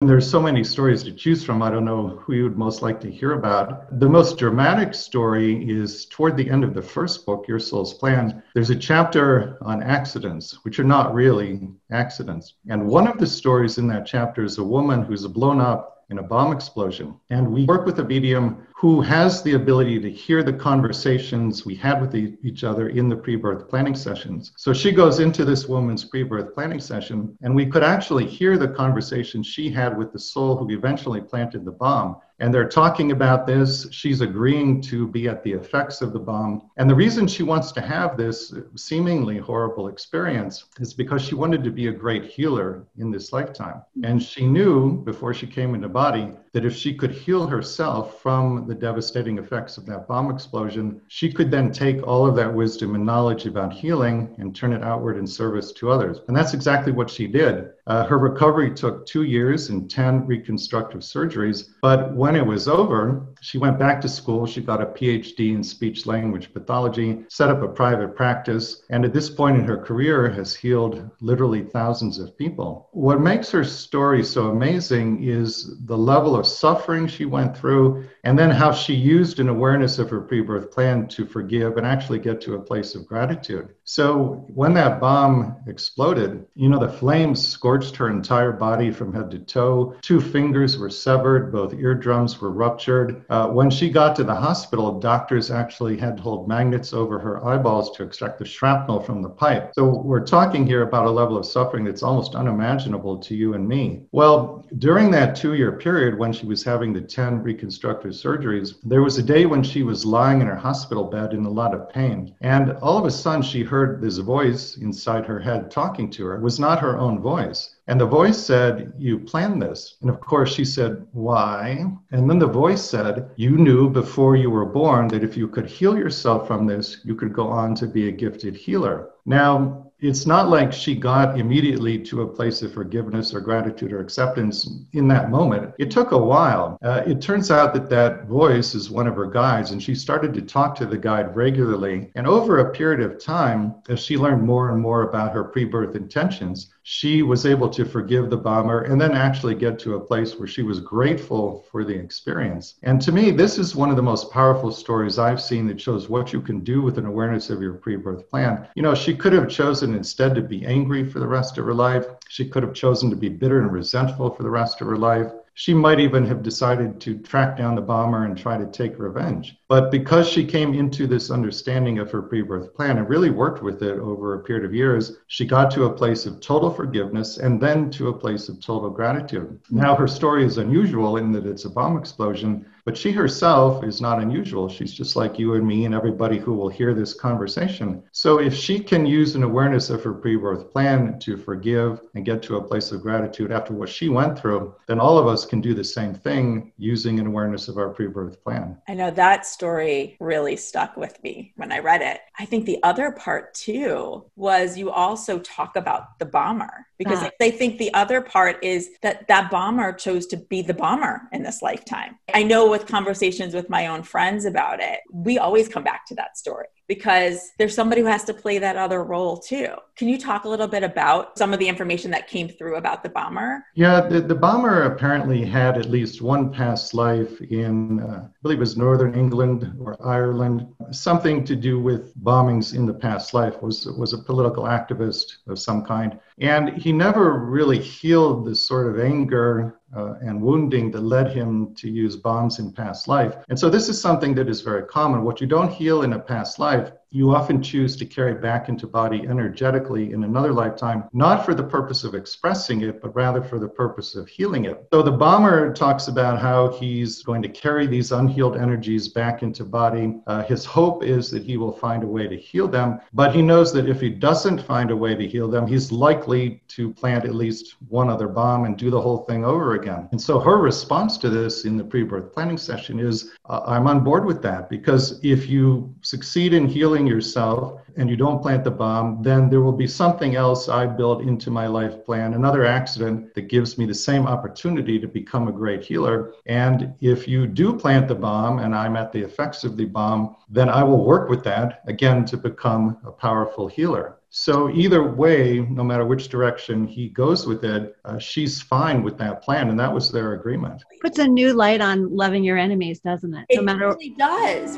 There's so many stories to choose from. I don't know who you would most like to hear about. The most dramatic story is toward the end of the first book, Your Soul's Plan. There's a chapter on accidents, which are not really accidents. And one of the stories in that chapter is a woman who's blown up in a bomb explosion. And we work with a medium who has the ability to hear the conversations we had with each other in the pre-birth planning sessions. So she goes into this woman's pre-birth planning session, and we could actually hear the conversation she had with the soul who eventually planted the bomb. And they're talking about this. She's agreeing to be at the effects of the bomb. And the reason she wants to have this seemingly horrible experience is because she wanted to be a great healer in this lifetime. And she knew before she came into body that if she could heal herself from the devastating effects of that bomb explosion, she could then take all of that wisdom and knowledge about healing and turn it outward in service to others. And that's exactly what she did. Her recovery took 2 years and 10 reconstructive surgeries. But when it was over, she went back to school. She got a PhD in speech language pathology, set up a private practice, and at this point in her career has healed literally thousands of people. What makes her story so amazing is the level of suffering she went through, and then how she used an awareness of her pre-birth plan to forgive and actually get to a place of gratitude. So when that bomb exploded, the flames scorched her entire body from head to toe. 2 fingers were severed, both eardrums were ruptured. When she got to the hospital, doctors actually had to hold magnets over her eyeballs to extract the shrapnel from the pipe. So we're talking here about a level of suffering that's almost unimaginable to you and me. Well, during that 2-year period when she was having the 10 reconstructive surgeries, there was a day when she was lying in her hospital bed in a lot of pain. And all of a sudden she heard this voice inside her head talking to her. It was not her own voice. And the voice said, "You planned this." And of course she said, "Why?" And then the voice said, "You knew before you were born that if you could heal yourself from this, you could go on to be a gifted healer." Now, it's not like she got immediately to a place of forgiveness or gratitude or acceptance in that moment. It took a while. It turns out that that voice is one of her guides, and she started to talk to the guide regularly. And over a period of time, as she learned more and more about her pre-birth intentions, she was able to forgive the bomber and then actually get to a place where she was grateful for the experience. And to me, this is one of the most powerful stories I've seen that shows what you can do with an awareness of your pre-birth plan. She could have chosen instead to be angry for the rest of her life. She could have chosen to be bitter and resentful for the rest of her life. She might even have decided to track down the bomber and try to take revenge. But because she came into this understanding of her pre-birth plan and really worked with it over a period of years, she got to a place of total forgiveness and then to a place of total gratitude. Now, her story is unusual in that it's a bomb explosion, but she herself is not unusual. She's just like you and me and everybody who will hear this conversation. So if she can use an awareness of her pre-birth plan to forgive and get to a place of gratitude after what she went through, then all of us can do the same thing using an awareness of our pre-birth plan. I know that story really stuck with me when I read it. I think the other part too was you also talk about the bomber, because I think the other part is that that bomber chose to be the bomber in this lifetime. I know with conversations with my own friends about it, we always come back to that story because there's somebody who has to play that other role too. Can you talk a little bit about some of the information that came through about the bomber? Yeah, the bomber apparently had at least one past life in, I believe it was Northern England or Ireland. Something to do with bombings in the past life, was a political activist of some kind. And he never really healed the sort of anger and wounding that led him to use bombs in past life. And so this is something that is very common. What you don't heal in a past life, you often choose to carry back into body energetically in another lifetime, not for the purpose of expressing it, but rather for the purpose of healing it. So the bomber talks about how he's going to carry these unhealed energies back into body. His hope is that he will find a way to heal them, but he knows that if he doesn't find a way to heal them, he's likely to plant at least one other bomb and do the whole thing over again. And so her response to this in the pre-birth planning session is, I'm on board with that, because if you succeed in healing killing yourself and you don't plant the bomb, then there will be something else I build into my life plan, another accident that gives me the same opportunity to become a great healer. And if you do plant the bomb and I'm at the effects of the bomb, then I will work with that again to become a powerful healer. So either way, no matter which direction he goes with it, she's fine with that plan. And that was their agreement. Puts a new light on loving your enemies, doesn't it? It really does.